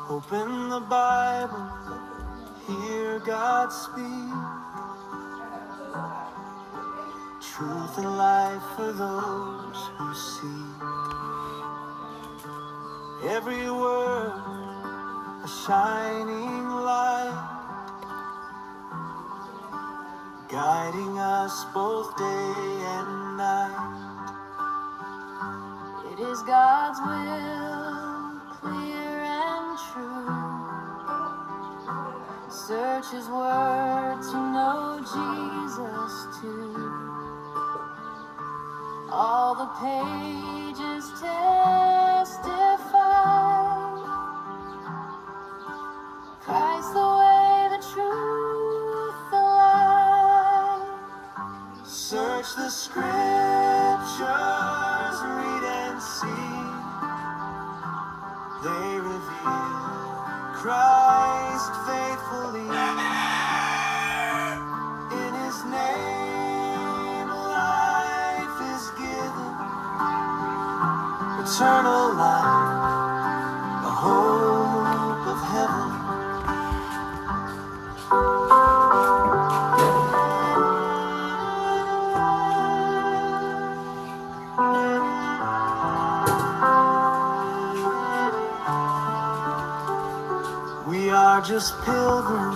Open the Bible, hear God speak. Truth and life for those who seek. Every word a shining light, guiding us both day and night. It is God's will, clear and true. Search His word to know Jesus too. All the pages testify, Christ the way, the truth, the light. Search the scriptures, read and see. They reveal Christ faithfully. In His name life is given, eternal life, the hope of heaven. We are just pilgrims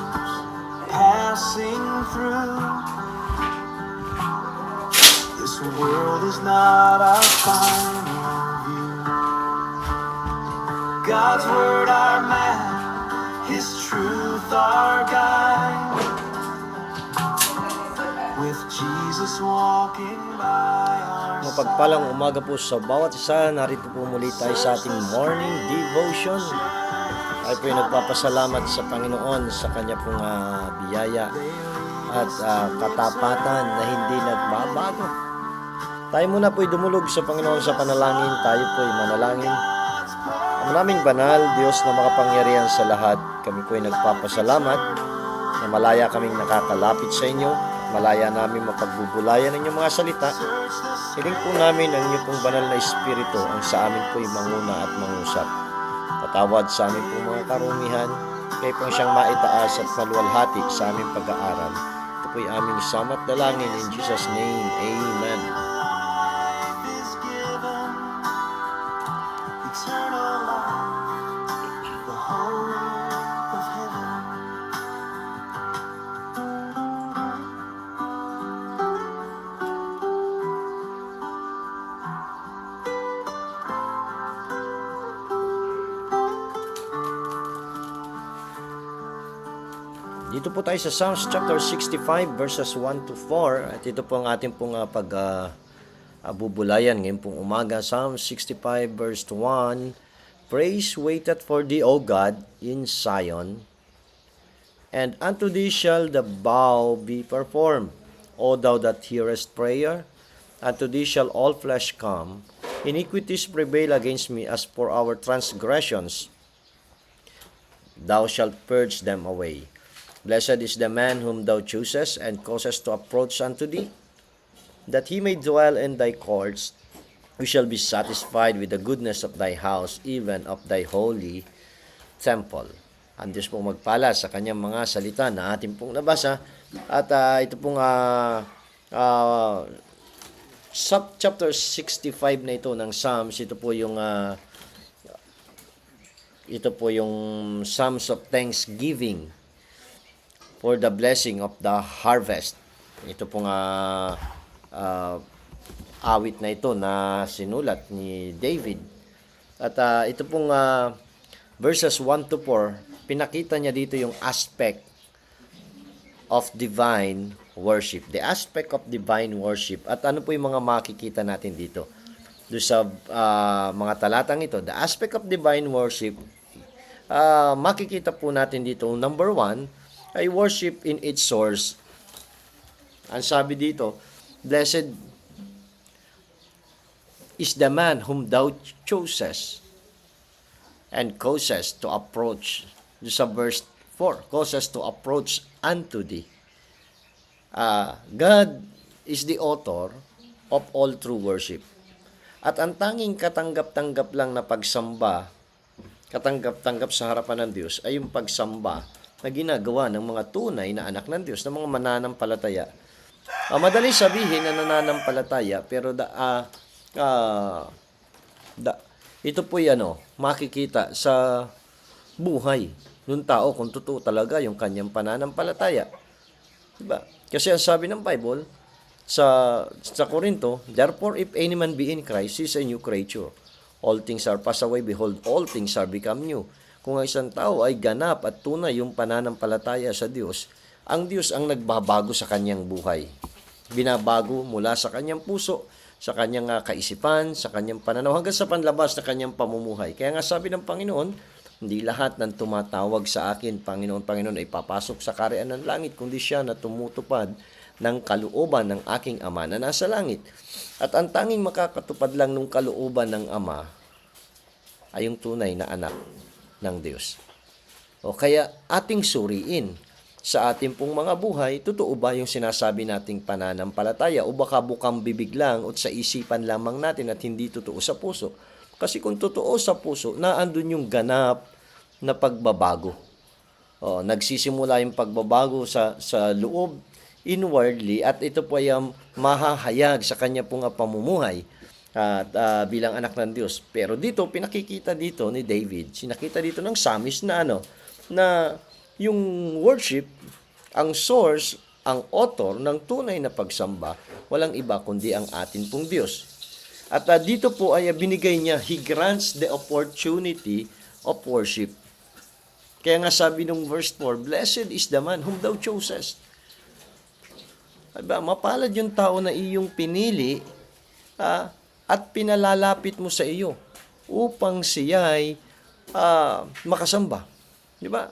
passing through. This world is not our final view. God's word our map, His truth our guide. With Jesus walking by our side. Mapagpalang umaga po sa bawat isa. Narito po muli tayo sa ating morning devotion. Tayo po ay nagpapasalamat sa Panginoon sa Kanya pong biyaya at katapatan na hindi nagbabago. Tayo muna po ay dumulog sa Panginoon sa panalangin. Tayo po ay manalangin. Ang naming banal, Diyos na makapangyarihan sa lahat, kami po ay nagpapasalamat na malaya kaming nakakalapit sa inyo. Malaya namin mapagbubulayan ng inyong mga salita. Hiling po namin ang inyong pong banal na espiritu ang sa amin po ay manguna at mangusap. Patawad sa amin pong mga karumihan, kayo pong siyang maitaas at maluwalhati sa aming pag-aaral. Ito po ay aming samat dalangin in Jesus' name. Amen. Eternal life, the hope of heaven. Dito po tayo sa Psalms chapter 65 verses 1 to 4. At ito po ang ating pong bubulayan ngayon pong umaga. Psalms 65 verse 1. Praise waiteth for thee, O God, in Zion, and unto thee shall the vow be performed. O thou that hearest prayer, unto thee shall all flesh come. Iniquities prevail against me, as for our transgressions thou shalt purge them away. Blessed is the man whom thou choosest, and causest to approach unto thee, that he may dwell in thy courts. We shall be satisfied with the goodness of thy house, even of thy holy temple. Ang Diyos pong magpala sa kanyang mga salita na ating pong nabasa. At ito pong chapter 65 na ito ng Psalms, ito po yung Psalms of Thanksgiving for the blessing of the harvest. Ito pong awit na ito na sinulat ni David. At ito pong verses 1 to 4, pinakita niya dito yung aspect of divine worship. The aspect of divine worship. At ano po yung mga makikita natin dito? Doon sa mga talatang ito, the aspect of divine worship, makikita po natin dito, number 1, ay worship in its source. Ang sabi dito, blessed is the man whom thou choosest and causest to approach. Sa verse 4, causest to approach unto thee. God is the author of all true worship. At ang tanging katanggap-tanggap lang na pagsamba katanggap-tanggap sa harapan ng Diyos ay yung pagsamba na ginagawa ng mga tunay na anak ng Diyos, ng mga mananampalataya. Madali sabihin na nananampalataya, pero ito po'y makikita sa buhay ng tao kung totoo talaga yung kanyang pananampalataya. Diba? Kasi ang sabi ng Bible sa Korinto, therefore if any man be in Christ, he is a new creature. All things are passed away, behold, all things are become new. Kung ang isang tao ay ganap at tunay yung pananampalataya sa Diyos, ang Diyos ang nagbabago sa kanyang buhay. Binabago mula sa kanyang puso, sa kanyang kaisipan, sa kanyang pananaw, hanggang sa panlabas na kanyang pamumuhay. Kaya nga sabi ng Panginoon, hindi lahat ng tumatawag sa akin, Panginoon, Panginoon, ay papasok sa kaharian ng langit, kundi siya na tumutupad ng kalooban ng aking Ama na nasa langit. At ang tanging makakatupad lang ng kalooban ng Ama ay yung tunay na anak ng Diyos. O kaya ating suriin sa ating pong mga buhay, totoo ba yung sinasabi nating pananampalataya o baka bukang bibig lang at sa isipan lamang natin at hindi totoo sa puso? Kasi kung totoo sa puso, naandun yung ganap na pagbabago. Nagsisimula yung pagbabago sa loob, inwardly, at ito po ay mahahayag sa kanya pong pamumuhay at bilang anak ng Diyos. Pero dito, pinakikita dito ni David, sinakita dito ng psalmist na na yung worship, ang source, ang author ng tunay na pagsamba, walang iba kundi ang atin pong Diyos. At dito po ay binigay niya, He grants the opportunity of worship. Kaya nga sabi nung verse 4, blessed is the man whom thou chosest. Mapalad yung tao na iyong pinili at pinalalapit mo sa iyo upang siya'y makasamba. Di ba?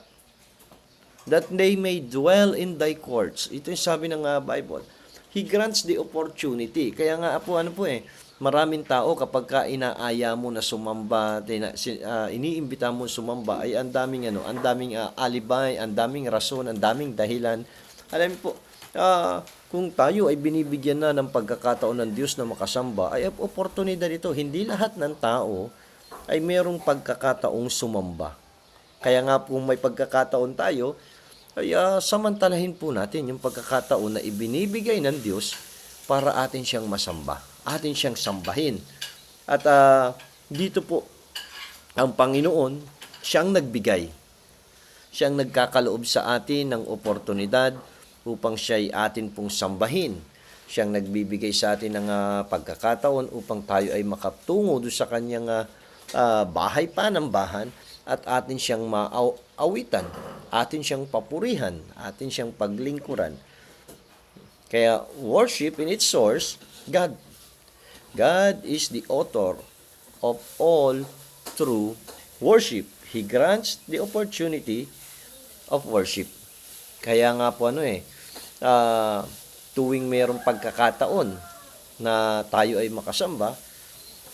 That they may dwell in thy courts. Ito yung sabi ng Bible. He grants the opportunity. Kaya nga maraming tao kapag ka inaaya mo na sumamba, iniimbita mo sumamba, ay ang daming alibay, ang daming rason, ang daming dahilan. Alam mo po, kung tayo ay binibigyan na ng pagkakataon ng Diyos na makasamba, ay oportunidad ito. Hindi lahat ng tao ay mayroong pagkakataong sumamba. Kaya nga kung may pagkakataon tayo, ay samantalahin po natin yung pagkakataon na ibinibigay ng Diyos para atin siyang masamba, atin siyang sambahin. At dito po, ang Panginoon, siyang nagbigay. Siyang nagkakaloob sa atin ng oportunidad upang siya'y atin pong sambahin. Siyang nagbibigay sa atin ng pagkakataon upang tayo ay makatungo doon sa kanyang bahay panambahan at atin siyang maawitan, atin siyang papurihan, atin siyang paglingkuran. Kaya worship in its source, God. God is the author of all true worship. He grants the opportunity of worship. Kaya nga po tuwing mayroong pagkakataon na tayo ay makasamba,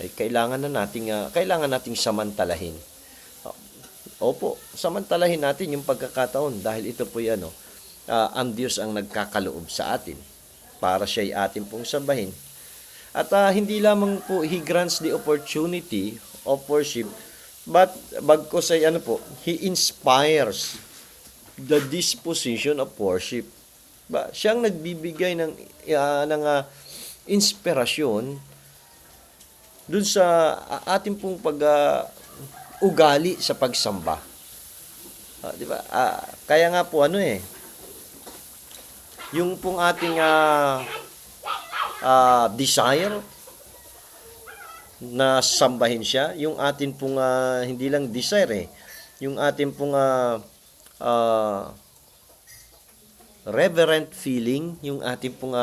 ay kailangan nating samantalahin. Opo, samantalahin natin yung pagkakataon dahil ito po ang Diyos ang nagkakaloob sa atin para siya'y atin pong sambahin. At hindi lamang po He grants the opportunity of worship, but bagkos ay He inspires the disposition of worship. Siyang nagbibigay ng inspirasyon dun sa ating pong ugali sa pagsamba. Di ba? Kaya nga po yung pong ating desire na sambahin siya, yung atin pong hindi lang desire yung atin pong reverent feeling, yung atin pong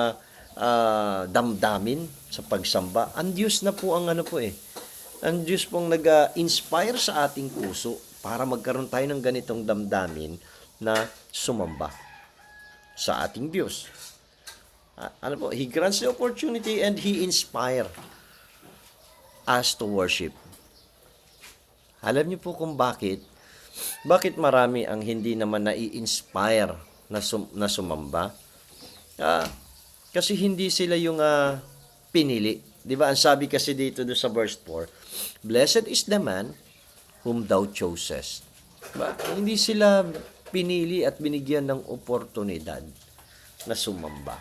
damdamin sa pagsamba. Ang Diyos na po ang ang Diyos pong nag-inspire sa ating puso para magkaroon tayo ng ganitong damdamin na sumamba sa ating Diyos. He grants the opportunity and He inspire us to worship. Alam niyo po kung bakit marami ang hindi naman nai-inspire na sumamba? Kasi hindi sila yung pinili. Di ba? Ang sabi kasi dito sa verse 4, blessed is the man whom thou chosest. Hindi sila pinili at binigyan ng oportunidad na sumamba.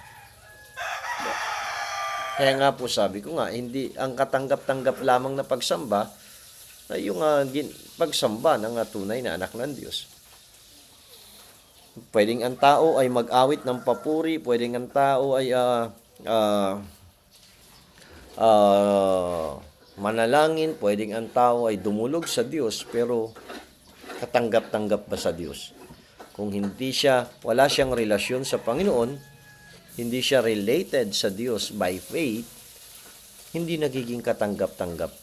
Kaya nga po sabi ko nga, hindi ang katanggap-tanggap lamang na pagsamba ay yung pagsamba ng tunay na anak ng Diyos. Pwedeng ang tao ay mag-awit ng papuri, pwedeng ang tao ay manalangin, pwedeng ang tao ay dumulog sa Diyos, pero katanggap-tanggap ba sa Diyos? Kung hindi siya, wala siyang relasyon sa Panginoon, hindi siya related sa Diyos by faith, hindi nagiging katanggap-tanggap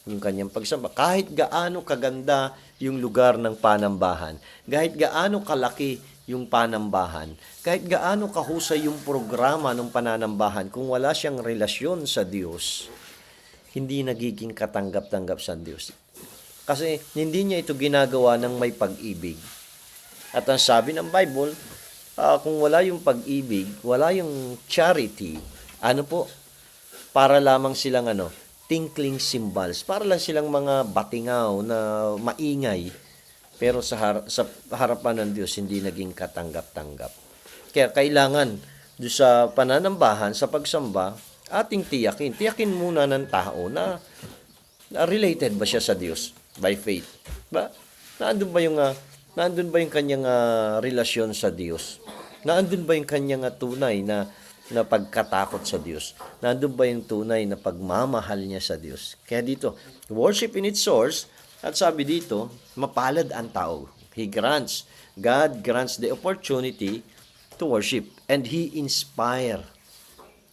yung kanyang pagsamba. Kahit gaano kaganda yung lugar ng panambahan, kahit gaano kalaki yung panambahan, kahit gaano kahusay yung programa ng pananambahan, kung wala siyang relasyon sa Diyos, hindi nagiging katanggap-tanggap sa Diyos. Kasi hindi niya ito ginagawa ng may pag-ibig. At ang sabi ng Bible, kung wala yung pag-ibig, wala yung charity, para lamang silang tinkling cymbals, para lang silang mga batingaw na maingay, pero sa harapan ng Diyos, hindi naging katanggap-tanggap. Kaya kailangan, doon sa pananambahan, sa pagsamba, ating tiyakin muna ng tao na related ba siya sa Diyos by faith? Naandun ba yung kanyang relasyon sa Diyos? Naandun ba yung kanyang tunay na pagkatakot sa Diyos? Naandun ba yung tunay na pagmamahal niya sa Diyos? Kaya dito, worship in its source, at sabi dito, mapalad ang tao. God grants the opportunity to worship, and He inspire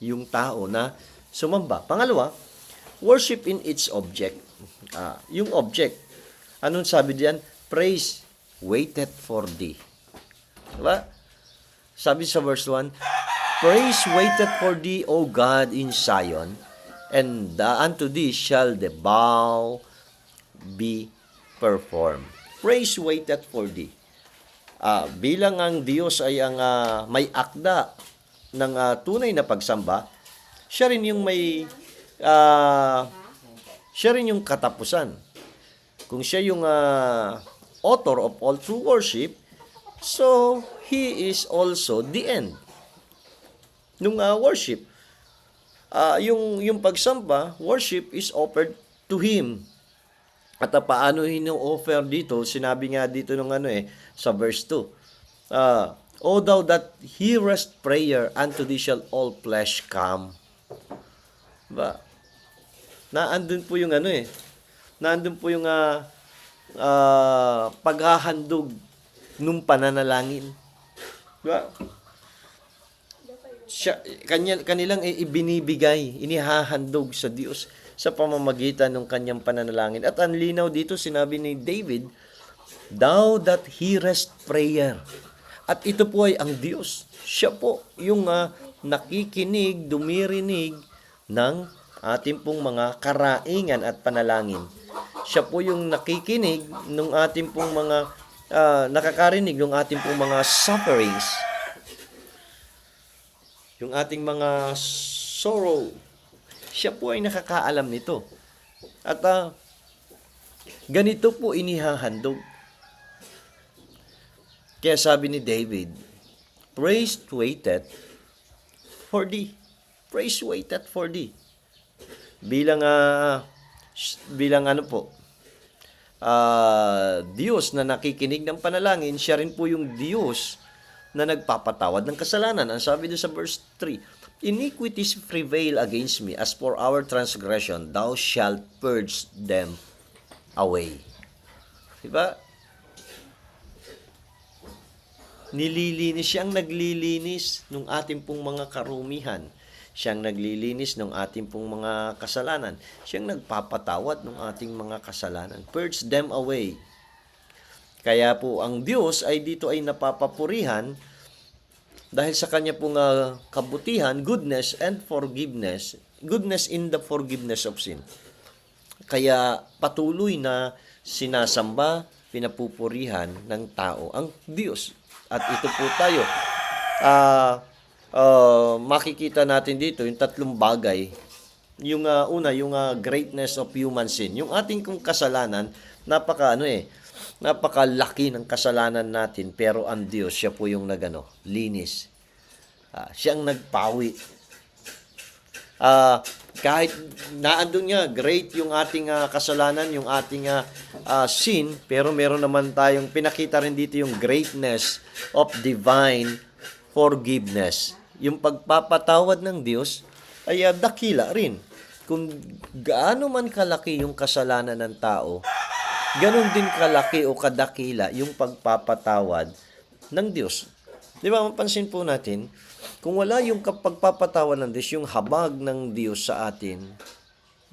yung tao na sumamba. Pangalawa, worship in its object. Yung object, anong sabi diyan? Praise waited for thee. Diba? Sabi sa verse 1, praise waited for thee, O God, in Zion, and unto thee shall the vow be performed. Praise waited for thee. Bilang ang Diyos ay ang may akda ng tunay na pagsamba, siya rin yung katapusan. Kung siya yung author of all true worship, so He is also the end nung worship. Yung pagsamba, worship is offered to Him. At paano hino-offer dito? Sinabi nga dito sa verse 2. O thou that hearest prayer, unto thee shall all flesh come. Diba? Naandun po yung naandun po yung paghahandog nung pananalangin. Diba? Kanilang ibinibigay, inihahandog sa Diyos sa pamamagitan ng kanyang pananalangin. At ang linaw dito, sinabi ni David, thou that hearest prayer. At ito po ay ang Diyos. Siya po yung nakikinig, dumirinig ng ating pong mga karaingan at panalangin. Siya po yung nakikinig ng ating pong mga nakakarinig ng ating pong mga sufferings. Yung ating mga sorrow. Siya po ay nakakaalam nito. At ganito po inihahandog. Kaya sabi ni David, praise waited for thee. Praise waited for thee. Bilang Diyos na nakikinig ng panalangin, siya rin po yung Diyos na nagpapatawad ng kasalanan. Ang sabi doon sa verse 3, iniquities prevail against me, as for our transgression, thou shalt purge them away. Diba? Siyang naglilinis ng ating pong mga karumihan. Siyang naglilinis ng ating pong mga kasalanan. Siyang nagpapatawad ng ating mga kasalanan. Purge them away. Kaya po ang Diyos ay dito ay napapapurihan dahil sa kanya pong kabutihan, goodness and forgiveness. Goodness in the forgiveness of sin. Kaya patuloy na sinasamba, pinapupurihan ng tao ang Diyos. At ito po tayo, makikita natin dito yung tatlong bagay. Yung una, yung greatness of human sin. Yung ating kong kasalanan napakalaki ng kasalanan natin, pero ang Diyos, siya po yung linis. Siya ang nagpawi. Kahit naandun niya, great yung ating kasalanan, yung ating sin, pero meron naman tayong, pinakita rin dito yung greatness of divine forgiveness. Yung pagpapatawad ng Diyos ay dakila rin. Kung gaano man kalaki yung kasalanan ng tao, ganon din kalaki o kadakila yung pagpapatawad ng Diyos. Di ba, mapansin po natin, kung wala yung pagpapatawad ng Diyos, yung habag ng Diyos sa atin,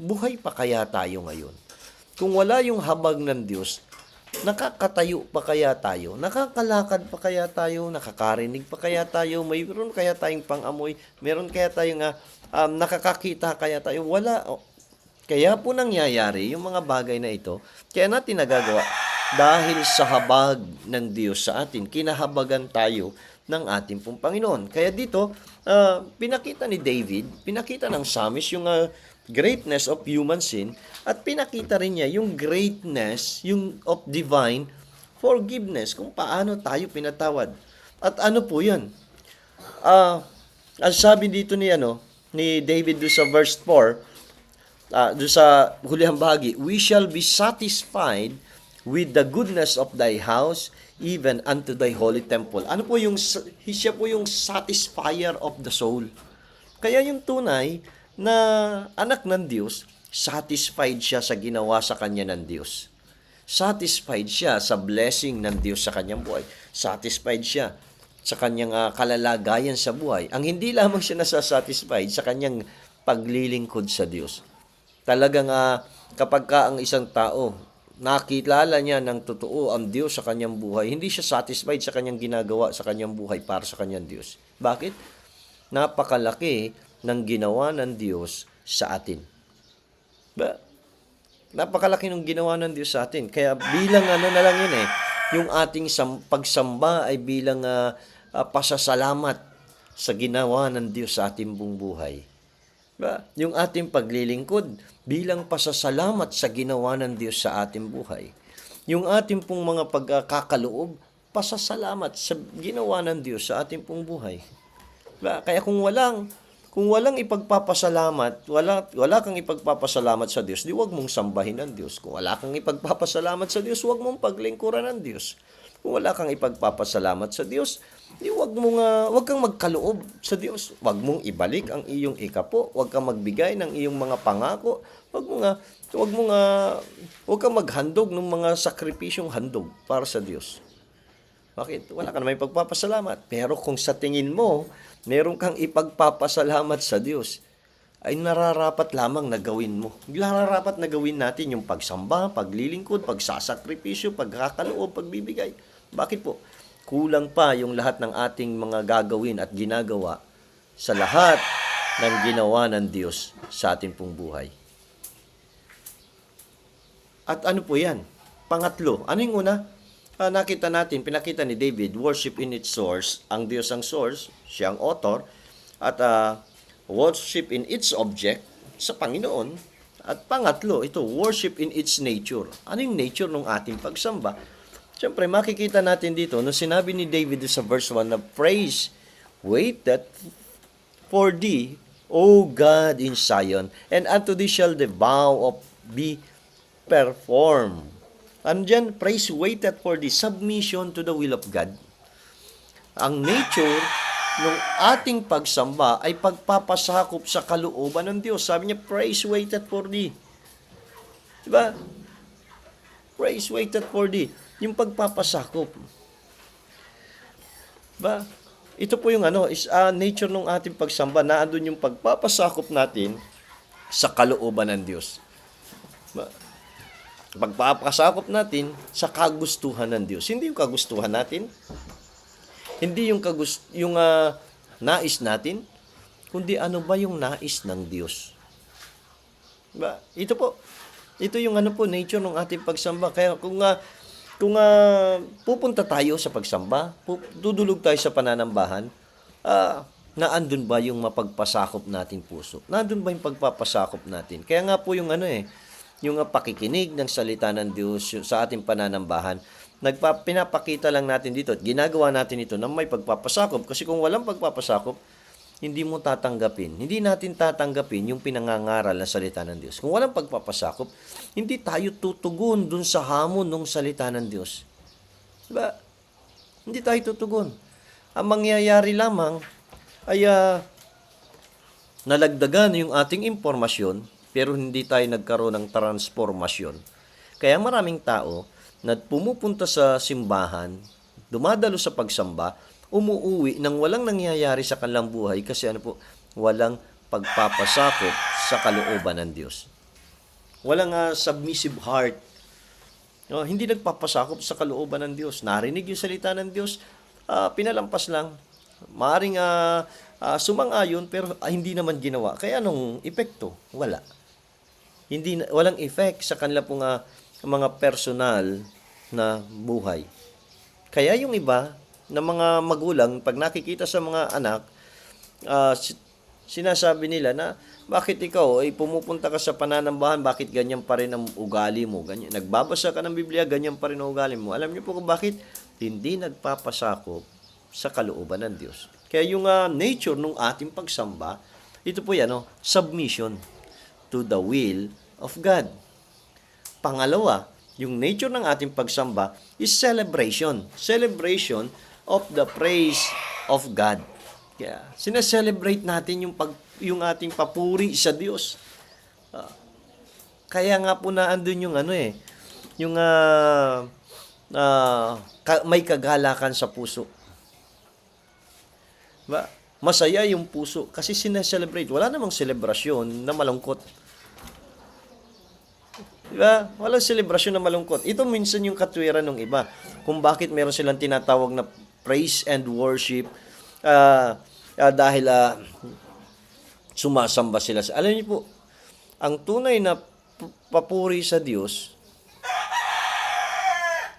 buhay pa kaya tayo ngayon? Kung wala yung habag ng Diyos, nakakatayo pa kaya tayo? Nakakalakad pa kaya tayo? Nakakarinig pa kaya tayo? Mayroon kaya tayong pang-amoy? Meron kaya tayong nakakakita kaya tayo? Wala. Kaya po nangyayari yung mga bagay na ito, kaya natin nagagawa dahil sa habag ng Diyos sa atin, kinahabagan tayo ng ating pong Panginoon. Kaya dito, pinakita ni David, pinakita ng psalmist yung greatness of human sin, at pinakita rin niya yung greatness yung of divine forgiveness, kung paano tayo pinatawad. At ano po yan? Ang sabi dito ni David do sa verse 4, do sa hulihang bahagi, we shall be satisfied with the goodness of thy house, even unto thy holy temple. Ano po siya po yung satisfier of the soul. Kaya yung tunay na anak ng Diyos, satisfied siya sa ginawa sa kanya ng Diyos. Satisfied siya sa blessing ng Diyos sa kanyang buhay. Satisfied siya sa kanyang kalalagayan sa buhay. Ang hindi lamang siya nasasatisfied sa kanyang paglilingkod sa Diyos. Talagang kapag ang isang tao nakilala niya ng totoo ang Diyos sa kanyang buhay, hindi siya satisfied sa kanyang ginagawa sa kanyang buhay para sa kanyang Diyos. Bakit? Napakalaki ng ginawa ng Diyos sa atin. Napakalaki ng ginawa ng Diyos sa atin. Kaya bilang na lang yun yung ating pagsamba ay bilang pasasalamat sa ginawa ng Diyos sa ating buong buhay. Yung ating paglilingkod bilang pasasalamat sa ginawa ng Diyos sa ating buhay. Yung ating pong mga pagkakaloob, pasasalamat sa ginawa ng Diyos sa ating pong buhay. Kaya kung walang ipagpapasalamat, wala kang ipagpapasalamat sa Diyos, di wag mong sambahin ang Diyos. Kung wala kang ipagpapasalamat sa Diyos, wag mong paglingkuran ng Diyos. Kung wala kang ipagpapasalamat sa Diyos, wag kang magkaloob sa Diyos. Wag mong ibalik ang iyong ikapo, wag kang magbigay ng iyong mga pangako, wag kang maghandog ng mga sakripisyong handog para sa Diyos. Bakit? Wala ka naman ipagpapasalamat. Pero kung sa tingin mo, meron kang ipagpapasalamat sa Diyos, ay nararapat lamang na gawin mo. Nararapat na gawin natin yung pagsamba, paglilingkod, pagsasakripisyo, pagkakaloob, pagbibigay. Bakit po? Kulang pa yung lahat ng ating mga gagawin at ginagawa sa lahat ng ginawa ng Diyos sa ating pong buhay. At ano po yan? Pangatlo, ano yung una? Nakita natin, pinakita ni David, worship in its source. Ang Diyos ang source, siya ang author. At worship in its object sa Panginoon. At pangatlo, ito, worship in its nature. Ano yung nature ng ating pagsamba? Siyempre, makikita natin dito, nung sinabi ni David sa verse 1 na, praise, wait that for thee, O God in Zion, and unto thee shall the vow of be performed. Ano dyan? Praise, waited for the submission to the will of God. Ang nature ng ating pagsamba ay pagpapasakop sa kalooban ng Diyos. Sabi niya, praise, waited for thee. Diba? Praise, waited for thee. Yung pagpapasakop. Diba? Ito po yung nature ng ating pagsamba. Naandun yung pagpapasakop natin sa kalooban ng Diyos. Diba? Pagpapasakop natin sa kagustuhan ng Diyos. Hindi yung kagustuhan natin, hindi yung nais natin, kundi ano ba yung nais ng Diyos. Diba? Ito po. Ito yung nature ng ating pagsamba. Kaya kung pupunta tayo sa pagsamba, dudulog tayo sa pananambahan, naandun ba yung mapagpasakop natin puso? Naandun ba yung pagpapasakop natin? Kaya nga po yung yung pakikinig ng salita ng Diyos sa ating pananambahan. Pinapakita lang natin dito at ginagawa natin ito na may pagpapasakop. Kasi kung walang pagpapasakop, hindi mo tatanggapin. Hindi natin tatanggapin yung pinangangaral na salita ng Diyos. Kung walang pagpapasakop, hindi tayo tutugon dun sa hamon ng salita ng Diyos. Diba? Hindi tayo tutugon. Ang mangyayari lamang ay nalagdagan yung ating impormasyon, pero hindi tayo nagkaroon ng transformasyon. Kaya maraming tao na pumupunta sa simbahan, dumadalo sa pagsamba, umuuwi nang walang nangyayari sa kanilang buhay kasi walang pagpapasakop sa kalooban ng Diyos. Walang submissive heart. Hindi nagpapasakop sa kalooban ng Diyos. Narinig yung salita ng Diyos, pinalampas lang. Maaring sumang-ayon pero hindi naman ginawa. Kaya anong epekto? Wala. Walang effect sa kanila pong mga personal na buhay. Kaya yung iba na mga magulang, pag nakikita sa mga anak, sinasabi nila na, bakit ikaw ay pumupunta ka sa pananambahan, bakit ganyan pa rin ang ugali mo? Ganyan. Nagbabasa ka ng Biblia, ganyan pa rin ang ugali mo. Alam niyo po kung bakit? Hindi nagpapasakop sa kalooban ng Diyos. Kaya yung nature ng ating pagsamba, ito po yan, submission to the will of God. Pangalawa, yung nature ng ating pagsamba is celebration. Celebration of the praise of God. Kaya, sineselebrate natin yung ating papuri sa Diyos. Kaya nga po na andun yung yung may kagalakan sa puso. Diba? Masaya yung puso kasi sineselebrate. Wala namang selebrasyon na malungkot. Diba? Walang selebrasyon na malungkot. Ito minsan yung katwiran ng iba. Kung bakit meron silang tinatawag na praise and worship dahil sumasamba sila. Alam niyo po, ang tunay na papuri sa Diyos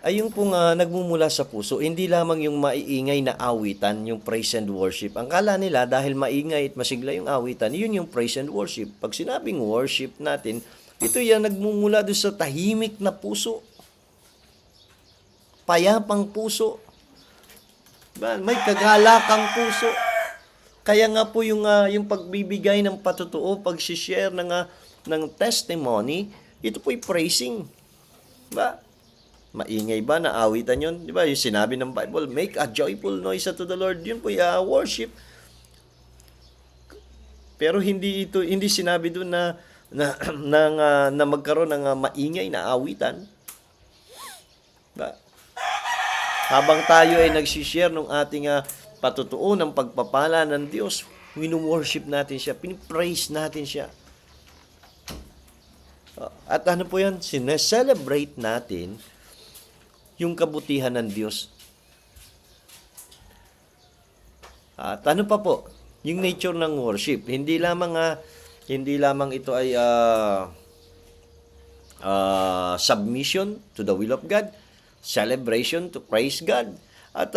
ay yung pong nagmumula sa puso. Hindi lamang yung maiingay na awitan, yung praise and worship. Ang kala nila, dahil maingay at masigla yung awitan, yun yung praise and worship. Pag sinabing worship natin, ito yan nagmumula doon sa tahimik na puso. Payapang puso. May kagalakang puso. Kaya nga po yung pagbibigay ng patutuo, pag-share ng testimony, ito po'y praising. Diba? Maingay ba na awitan yun? Diba? Yung sinabi ng Bible, make a joyful noise unto the Lord. Yun po'y worship. Pero hindi sinabi doon na magkaroon ng maingay na awitan. Diba? Habang tayo ay nagsishare ng ating patutuo ng pagpapala ng Diyos, winu-worship natin siya, pinipraise natin siya. At ano po yan? Sineselebrate natin yung kabutihan ng Diyos. At ano pa po? Yung nature ng worship. Hindi lamang ito ay submission to the will of God, celebration to praise God. At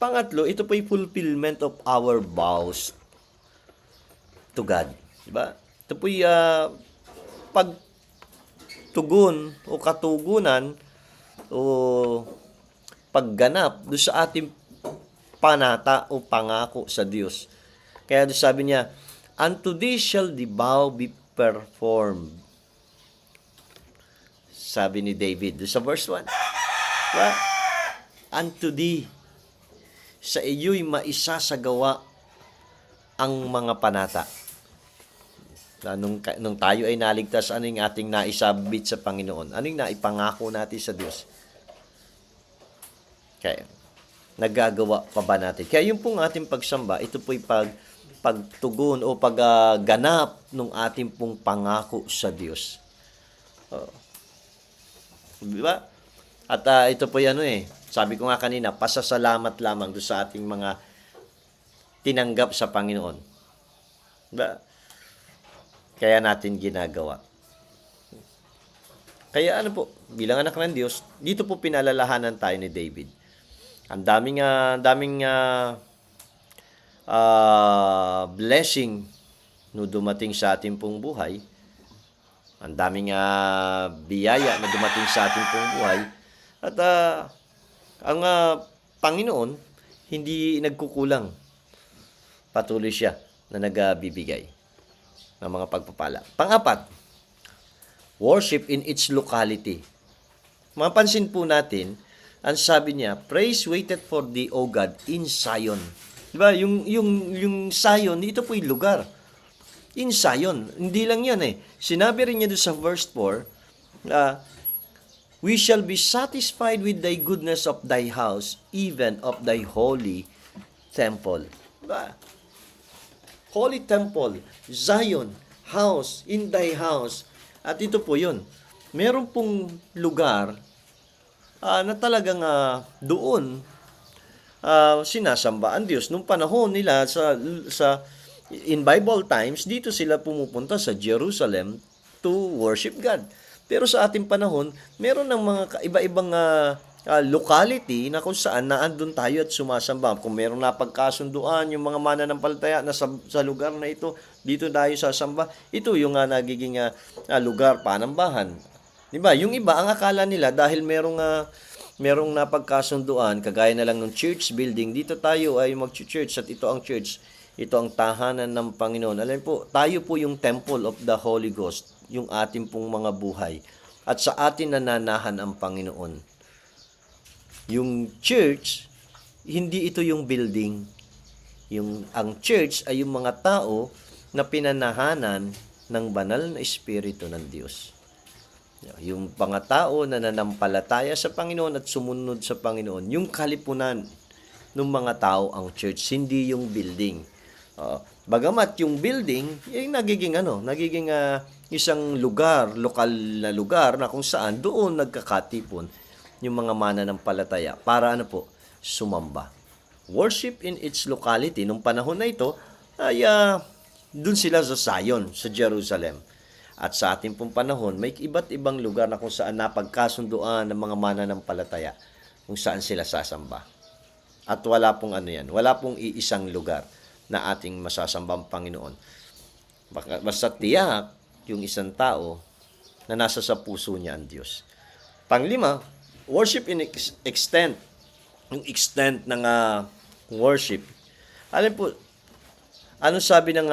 pangatlo, ito po ay fulfillment of our vows to God. Diba? Ito po ay pagtugon o katugunan o pagganap doon sa ating panata o pangako sa Diyos. Kaya doon sabi niya, unto thee shall the vow be performed. Sabi ni David doon sa verse 1. Diba? Unto thee, sa iyo'y maisasagawa ang mga panata. Nung tayo ay naligtas, ano yung ating naisabit sa Panginoon? Ano yung naipangako natin sa Diyos? Kaya, nagagawa pa ba natin? Kaya yung pong ating pagsamba, ito po'y pagtugon o pagganap ng ating pong pangako sa Diyos. Diba? At ito po sabi ko nga kanina, pasasalamat lamang doon sa ating mga tinanggap sa Panginoon. Diba? Kaya natin ginagawa. Kaya bilang anak ng Diyos, dito po pinalalahanan tayo ni David. Ang daming blessing no dumating sa ating pong buhay. Ang daming biyaya na dumating sa ating pong buhay. At ang Panginoon, hindi nagkukulang. Patuloy siya na nagbibigay ng mga pagpapala. Pang-apat, worship in its locality. Mapansin po natin, ang sabi niya, praise waited for thee, O God, in Zion. Diba? Yung Zion, ito po yung lugar. In Zion. Hindi lang yan eh. Sinabi rin niya doon sa verse 4, we shall be satisfied with thy goodness of thy house, even of thy holy temple. Diba? Holy temple, Zion, house, in thy house. At ito po yun. Meron pong lugar na talagang doon sinasamba ang Diyos. Nung panahon nila in Bible times, dito sila pumupunta sa Jerusalem to worship God. Pero sa ating panahon, meron ng mga iba-ibang locality na kung saan naandun tayo at sumasamba. Kung meron na pagkasunduan, yung mga mananampalataya na sa lugar na ito, dito tayo sasamba, ito yung nagiging lugar, panambahan. Diba? Yung iba, ang akala nila, dahil merong napagkasunduan, kagaya na lang ng church building, dito tayo ay mag-church at ito ang church. Ito ang tahanan ng Panginoon. Alam po, tayo po yung temple of the Holy Ghost, yung ating pong mga buhay. At sa atin nananahan ang Panginoon. Yung church, hindi ito yung building. Ang church ay yung mga tao na pinanahanan ng banal na Espiritu ng Diyos. Yung mga tao na nanampalataya sa Panginoon at sumunod sa Panginoon, yung kalipunan ng mga tao ang church, hindi yung building. Bagamat yung building, nagiging isang lugar, lokal na lugar na kung saan doon nagkakatipon yung mga mananampalataya para sumamba. Worship in its locality. Nung panahon na ito, ay doon sila sa Zion, sa Jerusalem. At sa ating pong panahon, may iba't ibang lugar na kung saan napagkasunduan ng mga mananampalataya kung saan sila sasamba. At wala pong wala pong iisang lugar na ating masasambang Panginoon. Basta tiyak yung isang tao na nasa sa puso niya ang Diyos. Panglima, worship in extent. Yung extent ng worship. Alam po, ano sabi ng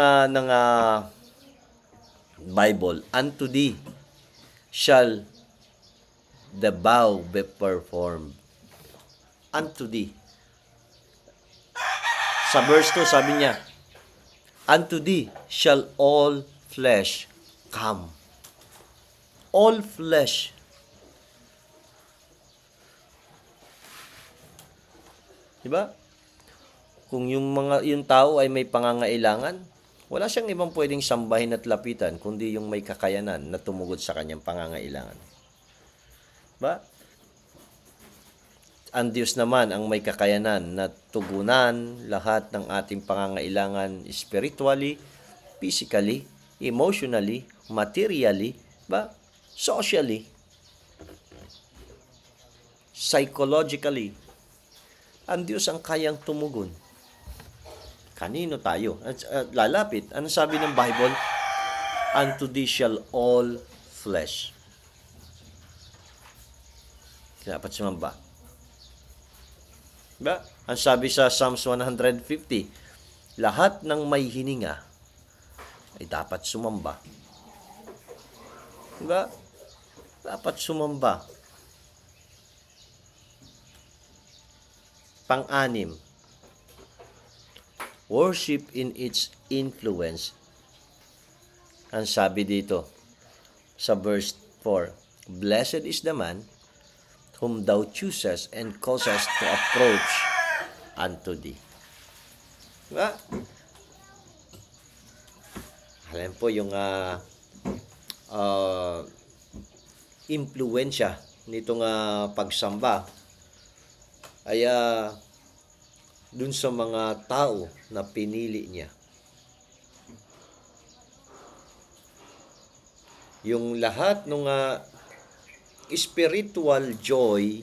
Bible? Unto thee shall the vow be performed. Unto thee. Sa verse 2, sabi niya, unto thee shall all flesh come. All flesh. Diba? Kung yung tao ay may pangangailangan, wala siyang ibang pwedeng sambahin at lapitan kundi yung may kakayanan na tumugod sa kanyang pangangailangan. Diba? Ang Diyos naman ang may kakayanan na tugunan lahat ng ating pangangailangan spiritually, physically, emotionally, materially, socially, psychologically. Ang Diyos ang kayang tumugon. Kanino tayo? Lalapit. Ano sabi ng Bible? Unto thee shall all flesh. Dapat sumamba. Diba? Ang sabi sa Psalms 150, lahat ng may hininga ay dapat sumamba. Diba? Dapat sumamba. Pang-anim, worship in its influence. Ang sabi dito sa verse 4, blessed is the man whom thou choosest and causest to approach unto thee. Diba? Alam po yung impluensya nitong pagsamba ay dun sa mga tao na pinili niya. Yung lahat ng spiritual joy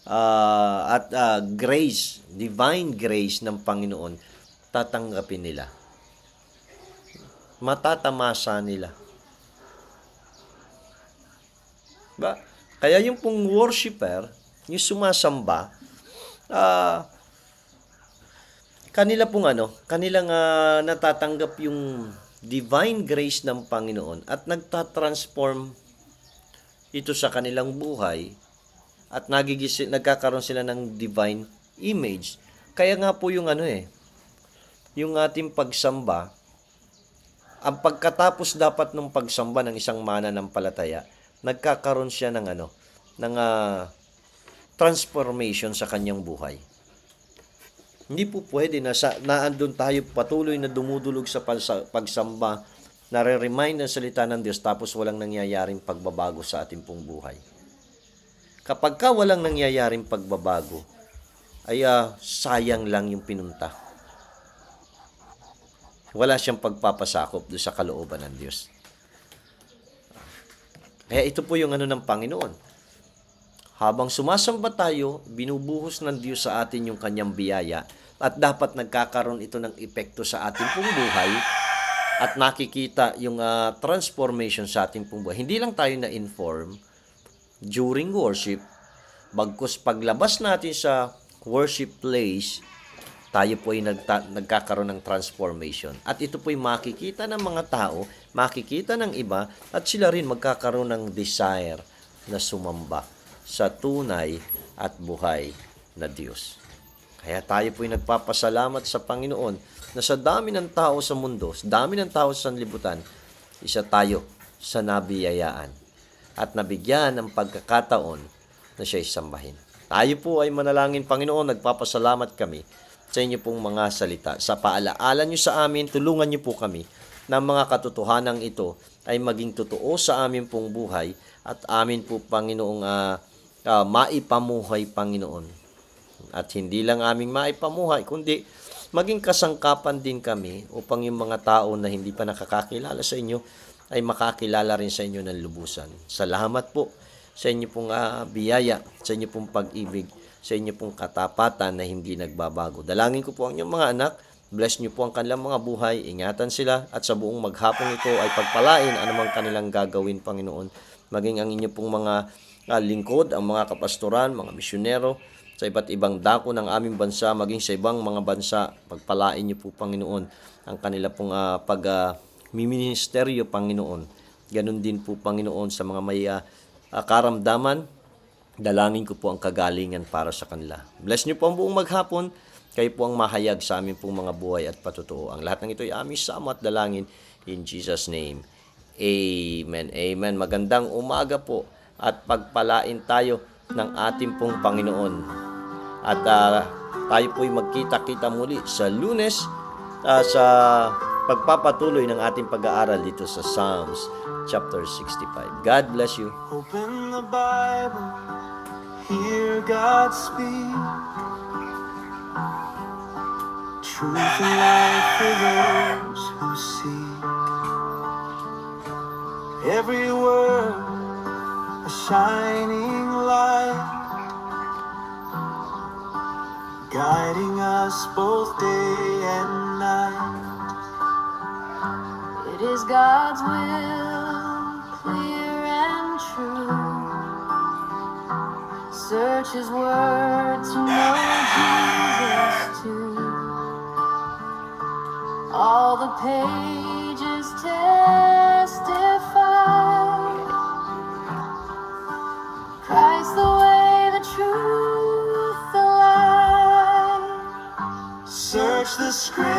at grace, divine grace ng Panginoon, tatanggapin nila. Matatamasa nila. Ba? Kaya yung pong worshiper, yung sumasamba, kanila pong kanilang natatanggap yung divine grace ng Panginoon at nagtatransform ito sa kanilang buhay at nagkakaroon sila ng divine image. Kaya nga po yung yung ating pagsamba, ang pagkatapos dapat ng pagsamba ng isang mananampalataya, nagkakaroon siya ng transformation sa kanyang buhay. Hindi po pwede na naandun tayo patuloy na dumudulog sa pagsamba, nare-remind ng salita ng Diyos tapos walang nangyayaring pagbabago sa ating pong buhay. Kapag walang nangyayaring pagbabago, ay sayang lang yung pinunta. Wala siyang pagpapasakop doon sa kalooban ng Diyos. Kaya ito po yung ng Panginoon. Habang sumasamba tayo, binubuhos ng Diyos sa atin yung kanyang biyaya at dapat nagkakaroon ito ng epekto sa ating pong buhay at nakikita yung transformation sa ating pong buhay. Hindi lang tayo na-inform during worship, bagkus paglabas natin sa worship place, tayo po ay nagkakaroon ng transformation. At ito po ay makikita ng mga tao, makikita ng iba, at sila rin magkakaroon ng desire na sumamba sa tunay at buhay na Diyos. Kaya tayo po ay nagpapasalamat sa Panginoon na sa dami ng tao sa mundo, sa dami ng tao sa sanlibutan, isa tayo sa nabiyayaan at nabigyan ng pagkakataon na siya'y sambahin. Tayo po ay manalangin, Panginoon, nagpapasalamat kami sa inyo pong mga salita. Sa paalaala nyo sa amin, tulungan nyo po kami na mga katotohanan ito ay maging totoo sa amin pong buhay at amin po, Panginoong, maipamuhay, Panginoon. At hindi lang aming maipamuhay, kundi maging kasangkapan din kami upang yung mga tao na hindi pa nakakakilala sa inyo ay makakilala rin sa inyo ng lubusan. Salamat po sa inyo pong biyaya, sa inyo pong pag-ibig, sa inyo pong katapatan na hindi nagbabago. Dalangin ko po ang inyong mga anak, bless niyo po ang kanilang mga buhay, ingatan sila at sa buong maghapong ito ay pagpalain anumang kanilang gagawin, Panginoon. Maging ang inyo pong mga lingkod, ang mga kapastoran, mga misyonero, sa iba't ibang dako ng aming bansa, maging sa ibang mga bansa, pagpalain niyo po, Panginoon, ang kanila pong pag-ministeryo, Panginoon. Ganon din po, Panginoon, sa mga may karamdaman, dalangin ko po ang kagalingan para sa kanila. Bless niyo po ang buong maghapon, kayo po ang mahayag sa aming pong mga buhay at patutuo. Ang lahat ng ito ay aming sama at dalangin in Jesus' name. Amen. Amen. Magandang umaga po at pagpalain tayo ng ating pong Panginoon. At tayo po'y magkita-kita muli sa Lunes sa pagpapatuloy ng ating pag-aaral dito sa Psalms chapter 65. God bless you. Open the Bible, hear God speak. Truth and life for those who seek. Every word a shining light, guiding us both day and night. It is God's will, clear and true. Search His word to know Jesus too. All the pages testify, Christ the way, the truth, the light. Search the scriptures,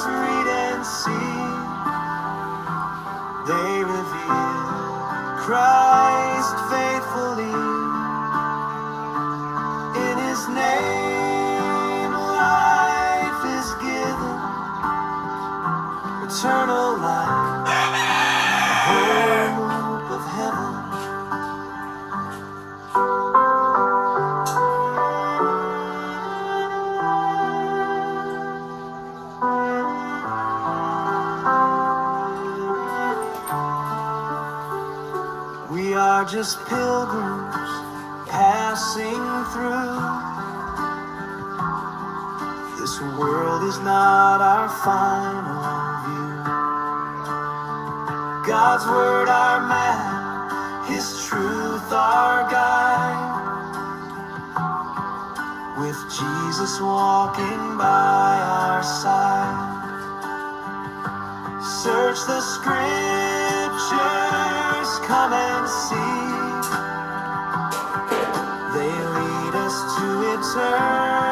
read and see. They reveal Christ faithfully. In His name life is given, eternal life, the hope of heaven. We are just pilgrims passing through. This world is not our final view. God's word our map, His truth our guide. With Jesus walking by our side. Search the scriptures, come and see. They lead us to eternity.